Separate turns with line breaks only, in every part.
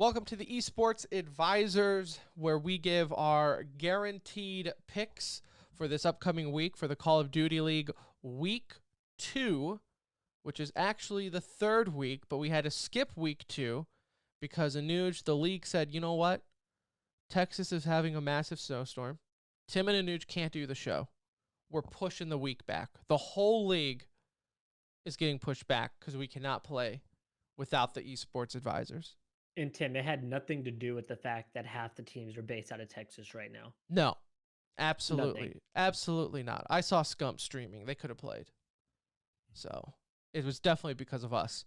Welcome to the Esports Advisors, where we give our guaranteed picks for this upcoming week for the Call of Duty League Week 2, which is actually the third week, but we had to skip Week 2 because Anuj, the league said, you know what? Texas is having a massive snowstorm. Tim and Anuj can't do the show. We're pushing the week back. The whole league is getting pushed back because we cannot play without the Esports Advisors.
And Tim, it had nothing to do with the fact that half the teams are based out of Texas right now.
No, absolutely.
Nothing.
Absolutely not. I saw Scump streaming. They could have played. So it was definitely because of us.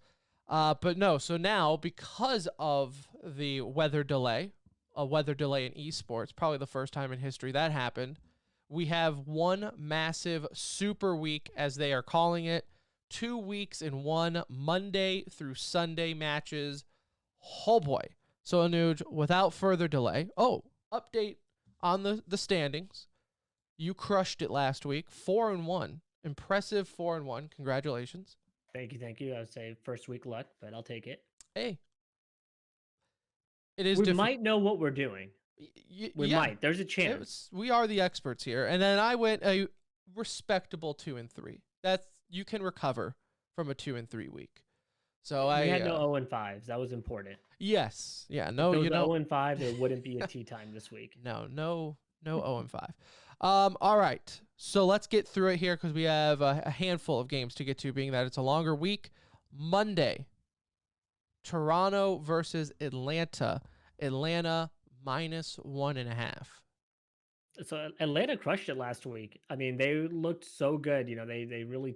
But no, so now because of the weather delay, a weather delay in esports, probably the first time in history that happened, we have one massive super week, as they are calling it, 2 weeks in one, Monday through Sunday matches. Oh boy. So Anuj, without further delay, update on the standings. You crushed it last week, 4-1. Impressive 4-1. Congratulations.
Thank you. I would say first week luck, but I'll take it.
Hey. It is
we might know what we're doing. We might. There's a chance.
We are the experts here. And then I went a respectable 2-3. That's, you can recover from a 2-3 week. So
we had no 0-5s. That was important.
Yes. Yeah. No,
if it was 0-5, there wouldn't be a tea time this week.
No 0-5. All right. So let's get through it here because we have a handful of games to get to, being that it's a longer week. Monday, Toronto versus Atlanta. Atlanta -1.5.
So Atlanta crushed it last week. I mean, they looked so good. You know, they really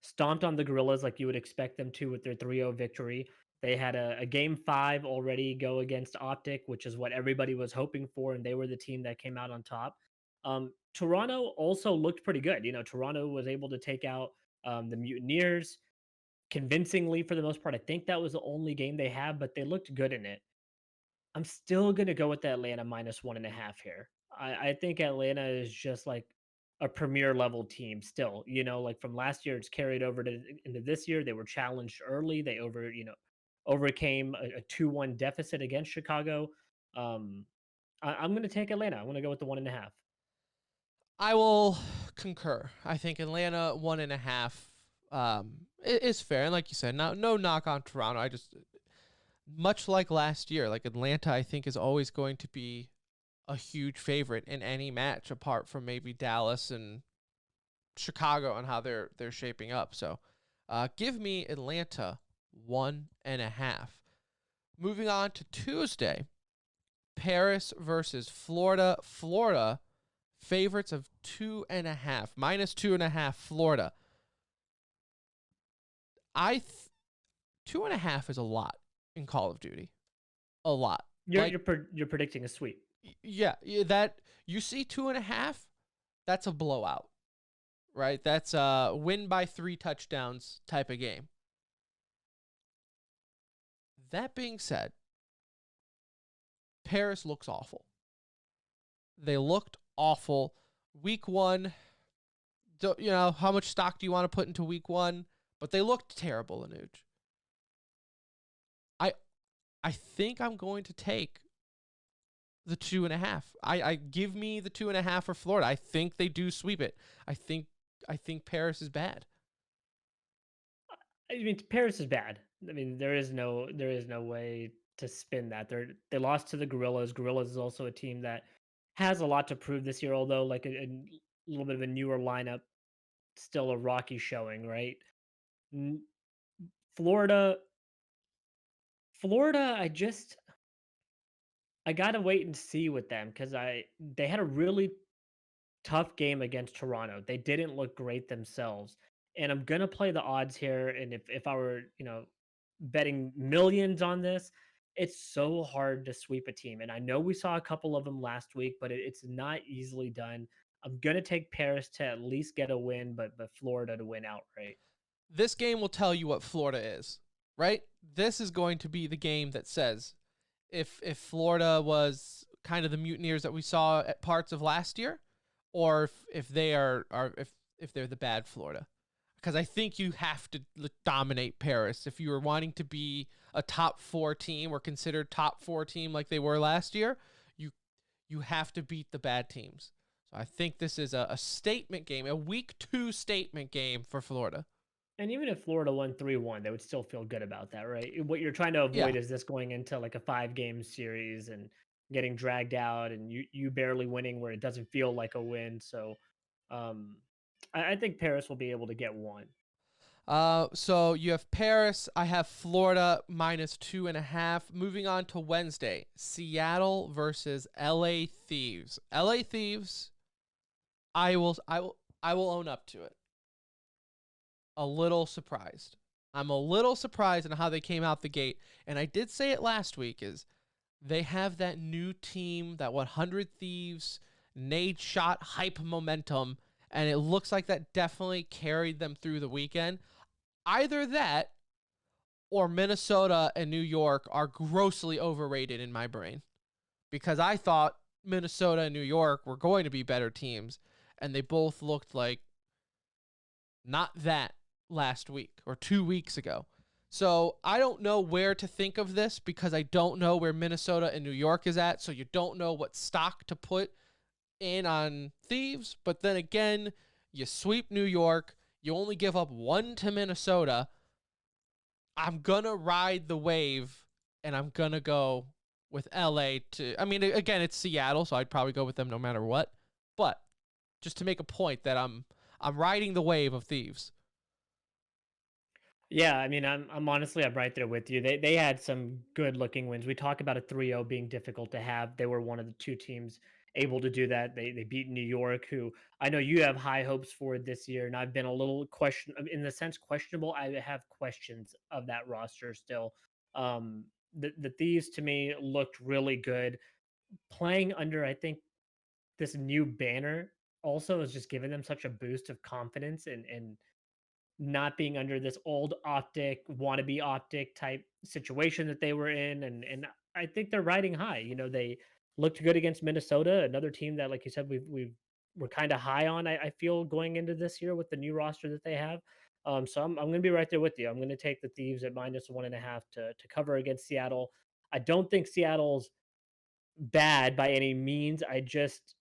stomped on the Gorillas like you would expect them to with their 3-0 victory. They had a game 5 already go against Optic, which is what everybody was hoping for, and they were the team that came out on top. Toronto also looked pretty good. You know, Toronto was able to take out the Mutineers convincingly for the most part. I think that was the only game they had, but they looked good in it. I'm still going to go with the Atlanta -1.5 here. I think Atlanta is just like a premier level team still, you know, like from last year, it's carried over into this year. They were challenged early. They overcame a 2-1 deficit against Chicago. I'm going to take Atlanta. I'm going to go with the 1.5.
I will concur. I think Atlanta 1.5 is fair. And like you said, no knock on Toronto. I just, much like last year, like Atlanta, I think is always going to be a huge favorite in any match, apart from maybe Dallas and Chicago and how they're shaping up. So give me Atlanta 1.5. Moving on to Tuesday, Paris versus Florida. Florida favorites of 2.5, -2.5 Florida. 2.5 is a lot in Call of Duty. A lot.
You're predicting a sweep.
Yeah, that you see 2.5, that's a blowout, right? That's a win by 3 touchdowns type of game. That being said, Paris looks awful. They looked awful. Week 1, you know, how much stock do you want to put into week 1? But they looked terrible, Anuj. I think I'm going to take the 2.5. I give me the 2.5 for Florida. I think they do sweep it. I think Paris is bad.
I mean, Paris is bad. I mean, there is no way to spin that. They lost to the Gorillas. Gorillas is also a team that has a lot to prove this year, although like a little bit of a newer lineup, still a rocky showing, right? Florida, I gotta wait and see with them because they had a really tough game against Toronto. They didn't look great themselves. And I'm gonna play the odds here. And if I were, betting millions on this, it's so hard to sweep a team. And I know we saw a couple of them last week, but it's not easily done. I'm gonna take Paris to at least get a win, but Florida to win outright.
This game will tell you what Florida is, right? This is going to be the game that says if Florida was kind of the Mutineers that we saw at parts of last year, or if they are if they're the bad Florida. because I think you have to dominate Paris if you were wanting to be a top 4 team or considered top 4 team like they were last year. You you have to beat the bad teams. So I think this is a statement game, a week 2 statement game for Florida.
And even if Florida won 3-1, they would still feel good about that, right? What you're trying to
Yeah.
avoid is this going into like a 5-game series and getting dragged out and you barely winning where it doesn't feel like a win. So um I think Paris will be able to get one.
So you have Paris. I have Florida -2.5. Moving on to Wednesday, Seattle versus LA Thieves. LA Thieves. I will own up to it. A little surprised. I'm a little surprised in how they came out the gate. And I did say it last week is they have that new team, that 100 Thieves, Nade shot hype momentum, and it looks like that definitely carried them through the weekend. Either that or Minnesota and New York are grossly overrated in my brain because I thought Minnesota and New York were going to be better teams, and they both looked like not that last week or 2 weeks ago. So I don't know where to think of this because I don't know where Minnesota and New York is at. So you don't know what stock to put in on Thieves. But then again, you sweep New York. You only give up 1 to Minnesota. I'm going to ride the wave and I'm going to go with LA to, I mean, again, it's Seattle, so I'd probably go with them no matter what. But just to make a point that I'm riding the wave of Thieves.
Yeah, I mean, I'm honestly I'm right there with you. They had some good looking wins. We talk about a 3-0 being difficult to have. They were one of the 2 teams able to do that. They beat New York, who I know you have high hopes for this year, and I've been a little in the sense questionable. I have questions of that roster still. The Thieves to me looked really good playing under. I think this new banner also has just given them such a boost of confidence and not being under this old optic, wannabe optic type situation that they were in. And I think they're riding high. You know, they looked good against Minnesota, another team that, like you said, we're kind of high on. I feel going into this year with the new roster that they have. So I'm going to be right there with you. I'm going to take the Thieves at -1.5 to cover against Seattle. I don't think Seattle's bad by any means. I just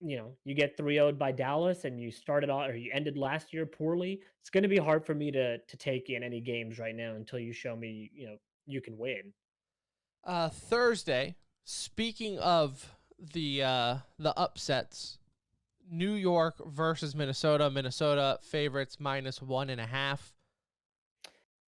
you get 3-0'd by Dallas and you started off or you ended last year poorly. It's going to be hard for me to take in any games right now until you show me, you can win.
Thursday, speaking of the upsets, New York versus Minnesota. Minnesota favorites -1.5.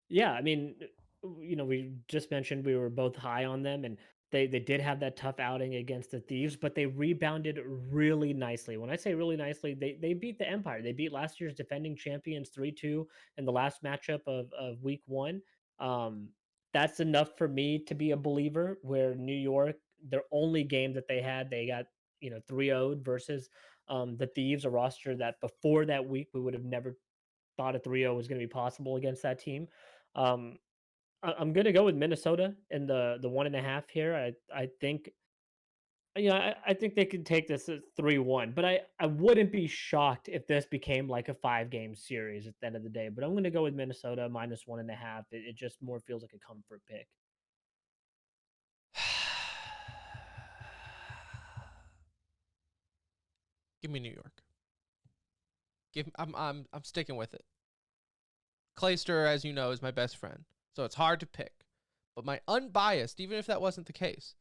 Yeah, I mean, we just mentioned we were both high on them, and they did have that tough outing against the Thieves, but they rebounded really nicely. When I say really nicely, they beat the Empire. They beat last year's defending champions 3-2 in the last matchup of week 1. Um, that's enough for me to be a believer. Where New York, their only game that they got 3-0'd versus the Thieves, a roster that before that week we would have never thought a 3-0 was going to be possible against that team. Um, I'm going to go with Minnesota in the 1.5 here. I think I think they could take this as 3-1, but I wouldn't be shocked if this became like a 5-game series at the end of the day. But I'm going to go with Minnesota -1.5. It just more feels like a comfort pick.
Give me New York. I'm sticking with it. Clayster, as you know, is my best friend, so it's hard to pick. But my unbiased, even if that wasn't the case,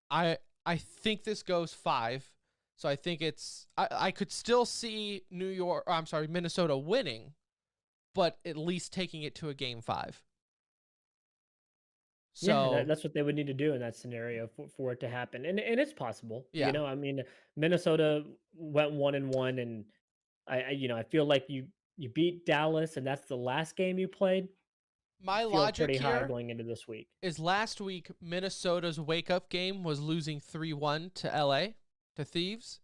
I think this goes 5. So I think I could still see New York, or I'm sorry, Minnesota winning, but at least taking it to a game 5.
Yeah,
So
that's what they would need to do in that scenario for it to happen, and it's possible.
yeah,
I mean, Minnesota went 1-1, and I feel like you beat Dallas, and that's the last game you played.
my
Feels
logic
pretty high
here
going into this week.
is last week Minnesota's wake up game was losing 3-1 to LA, to Thieves.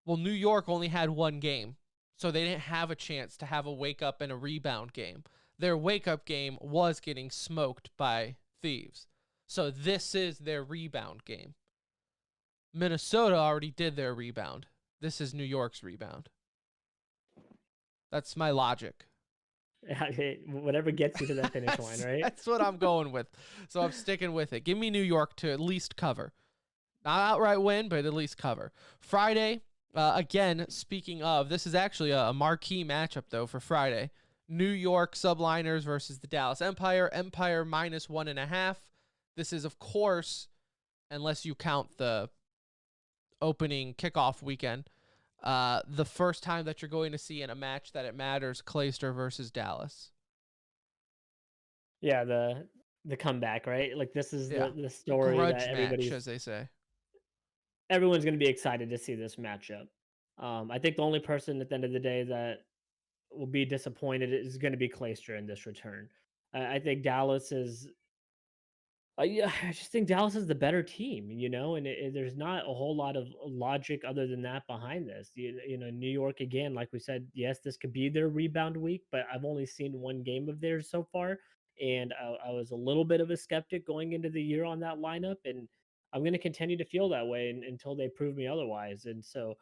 Well, New York only had 1 game, so they didn't have a chance to have a wake up and a rebound game. Their wake up game was getting smoked by Thieves. So this is their rebound game. Minnesota already did their rebound. This is New York's rebound. That's my logic.
Whatever gets you to that finish line, right?
That's what I'm going with. So I'm sticking with it. Give me New York to at least cover. Not outright win, but at least cover. Friday, again, speaking of, this is actually a marquee matchup, though, for Friday. New York Subliners versus the Dallas Empire. Empire -1.5. This is, of course, unless you count the opening kickoff weekend, the first time that you're going to see in a match that it matters, Clayster versus Dallas.
Yeah, the comeback, right? Like this is
Yeah.
the
The
story
grudge
that
match, as they say.
everyone's going to be excited to see this matchup. I think the only person at the end of the day that will be disappointed is going to be Clayster in this return. I think Dallas is. Yeah, I just think Dallas is the better team, and there's not a whole lot of logic other than that behind this. New York again, like we said, yes, this could be their rebound week, but I've only seen one game of theirs so far, and I was a little bit of a skeptic going into the year on that lineup, and I'm going to continue to feel that way until they prove me otherwise. And so,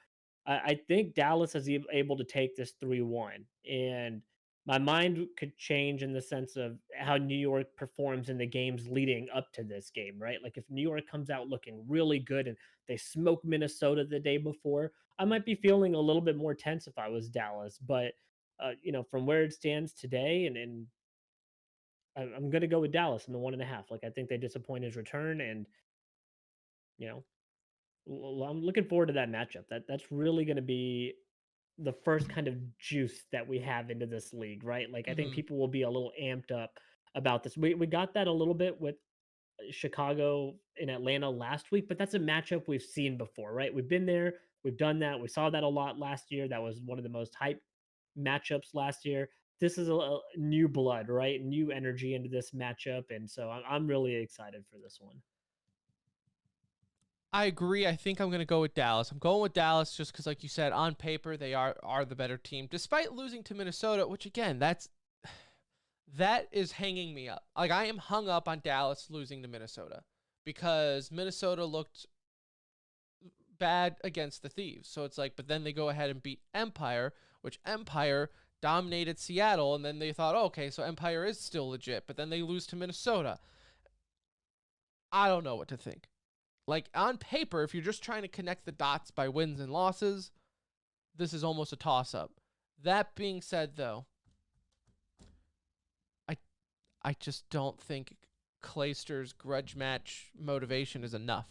I think Dallas is able to take this 3-1, and my mind could change in the sense of how New York performs in the games leading up to this game, right? Like if New York comes out looking really good and they smoke Minnesota the day before, I might be feeling a little bit more tense if I was Dallas. But from where it stands today, and I'm going to go with Dallas in the 1.5. Like I think they disappoint his return, and you know, I'm looking forward to that matchup. That's really going to be the first kind of juice that we have into this league, right? Like I think
Mm-hmm.
people will be a little amped up about this. We got that a little bit with Chicago in Atlanta last week, but that's a matchup we've seen before, right? We've been there, we've done that. We saw that a lot last year. That was one of the most hyped matchups last year. This is a new blood, right? New energy into this matchup, and so I'm really excited for this one.
I agree. I think I'm going to go with Dallas. I'm going with Dallas just because, like you said, on paper they are the better team, despite losing to Minnesota. Which again, that is hanging me up. Like I am hung up on Dallas losing to Minnesota because Minnesota looked bad against the Thieves. So it's like, but then they go ahead and beat Empire, which Empire dominated Seattle, and then they thought, oh, okay, so Empire is still legit, but then they lose to Minnesota. I don't know what to think. Like on paper, if you're just trying to connect the dots by wins and losses, this is almost a toss up. That being said, though, I I just don't think Clayster's grudge match motivation is enough.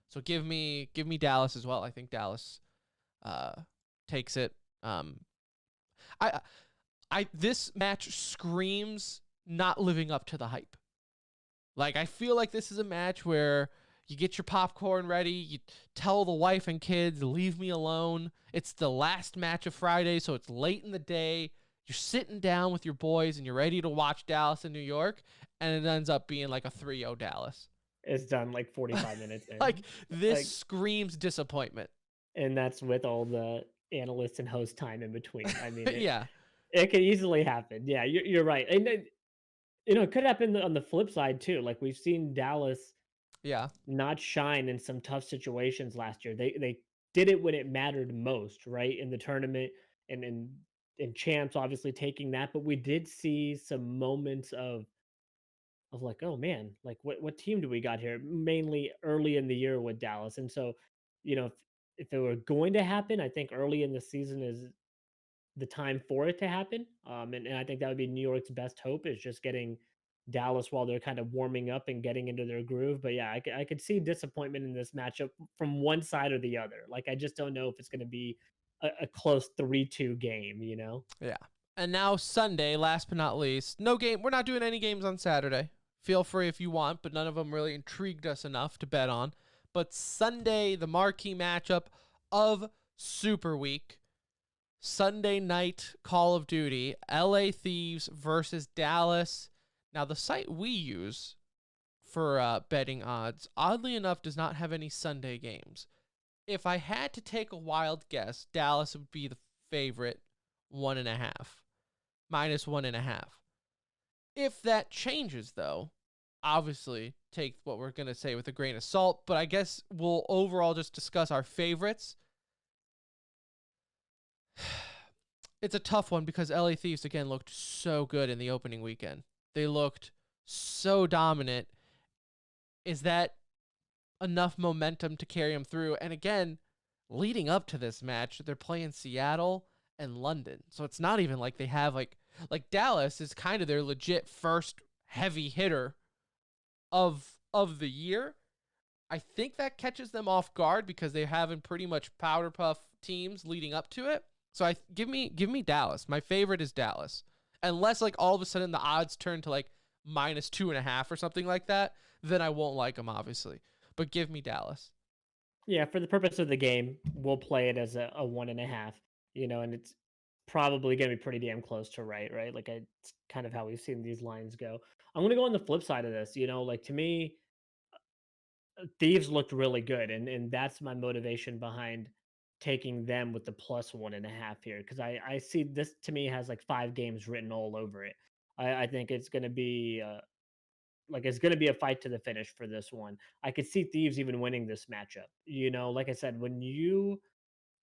So give me Dallas as well. I think Dallas uh, takes it. I this match screams not living up to the hype. Like I feel like this is a match where you get your popcorn ready, you tell the wife and kids, leave me alone. It's the last match of Friday, so it's late in the day. You're sitting down with your boys and you're ready to watch Dallas and New York, and it ends up being like a 3-0 Dallas.
It's done like 45 minutes in.
Like this
Like,
screams disappointment.
and that's with all the analysts and host time in between. I mean,
Yeah.
it could easily happen. Yeah, you're right. And it could happen on the flip side too. Like we've seen Dallas
Yeah.
not shine in some tough situations last year. They did it when it mattered most, right? In the tournament and champs obviously taking that, but we did see some moments of like, oh man, like what team do we got here? Mainly early in the year with Dallas. And so, if it were going to happen, I think early in the season is the time for it to happen. And I think that would be New York's best hope is just getting Dallas while they're kind of warming up and getting into their groove. But yeah, I could see disappointment in this matchup from one side or the other. Like, I just don't know if it's going to be a close 3-2 game,
Yeah. And now Sunday, last but not least, no game. We're not doing any games on Saturday. Feel free if you want, but none of them really intrigued us enough to bet on. But Sunday, the marquee matchup of Super Week, Sunday night Call of Duty, LA Thieves versus Dallas. Now, the site we use for betting odds, oddly enough, does not have any Sunday games. If I had to take a wild guess, Dallas would be the favorite 1.5, -1.5. If that changes, though, obviously take what we're going to say with a grain of salt, but I guess we'll overall just discuss our favorites. it's a tough one because LA Thieves again looked so good in the opening weekend. They looked so dominant. Is that enough momentum to carry them through? And again, leading up to this match, they're playing Seattle and London. So it's not even like they have like Dallas is kind of their legit first heavy hitter of the year. I think that catches them off guard because they're having pretty much powder puff teams leading up to it. So give me Dallas. My favorite is Dallas. Unless like all of a sudden the odds turn to like -2.5 or something like that, then I won't like them obviously. But give me Dallas.
Yeah, for the purpose of the game, we'll play it as a 1.5, and it's probably going to be pretty damn close to right? Like, it's kind of how we've seen these lines go. I'm going to go on the flip side of this, like to me, Thieves looked really good, and that's my motivation behind taking them with the +1.5 here because I see this to me has like 5 games written all over it. I think it's going to be it's going to be a fight to the finish for this one. I could see Thieves even winning this matchup. Like I said, when you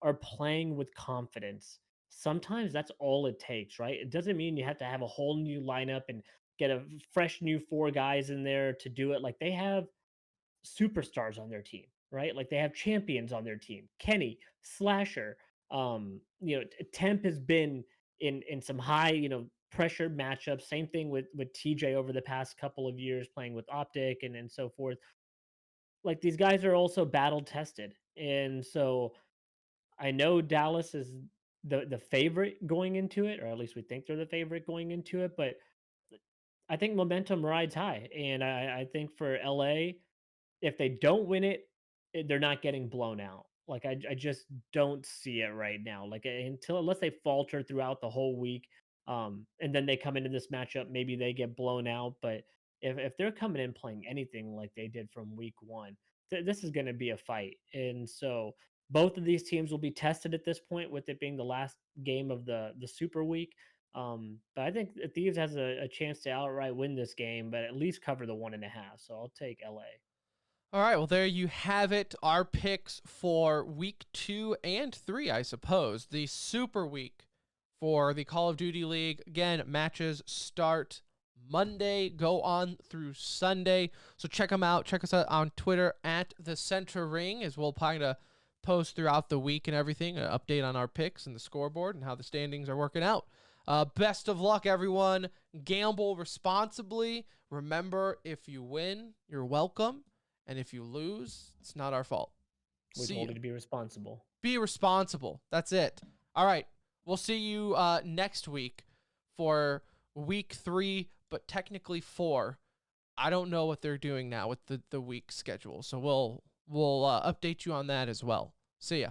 are playing with confidence, sometimes that's all it takes, right? It doesn't mean you have to have a whole new lineup and get a fresh new 4 guys in there to do it. Like they have superstars on their team, right? Like they have champions on their team. Kenny, Slasher, Temp has been in some high, pressured matchups. Same thing with TJ over the past couple of years playing with Optic and so forth. Like these guys are also battle tested. And so I know Dallas is the favorite going into it, or at least we think they're the favorite going into it, but I think momentum rides high. And I think for LA, if they don't win it, they're not getting blown out. Like I just don't see it right now. Like unless they falter throughout the whole week, and then they come into this matchup, maybe they get blown out. But if they're coming in playing anything like they did from week one, this is going to be a fight. And so both of these teams will be tested at this point, with it being the last game of the Super Week. But I think that Thieves has a chance to outright win this game, but at least cover the 1.5. So I'll take LA.
All right, well, there you have it. Our picks for week 2 and 3, I suppose. The Super Week for the Call of Duty League. Again, matches start Monday, go on through Sunday. So check them out. Check us out on Twitter at The Center Ring, as we'll kind of post throughout the week and everything, an update on our picks and the scoreboard and how the standings are working out. Best of luck, everyone. Gamble responsibly. Remember, if you win, you're welcome. And if you lose, it's not our fault.
We told you to be responsible.
Be responsible. That's it. All right. We'll see you next week for week 3, but technically 4. I don't know what they're doing now with the week schedule. So we'll update you on that as well. See ya.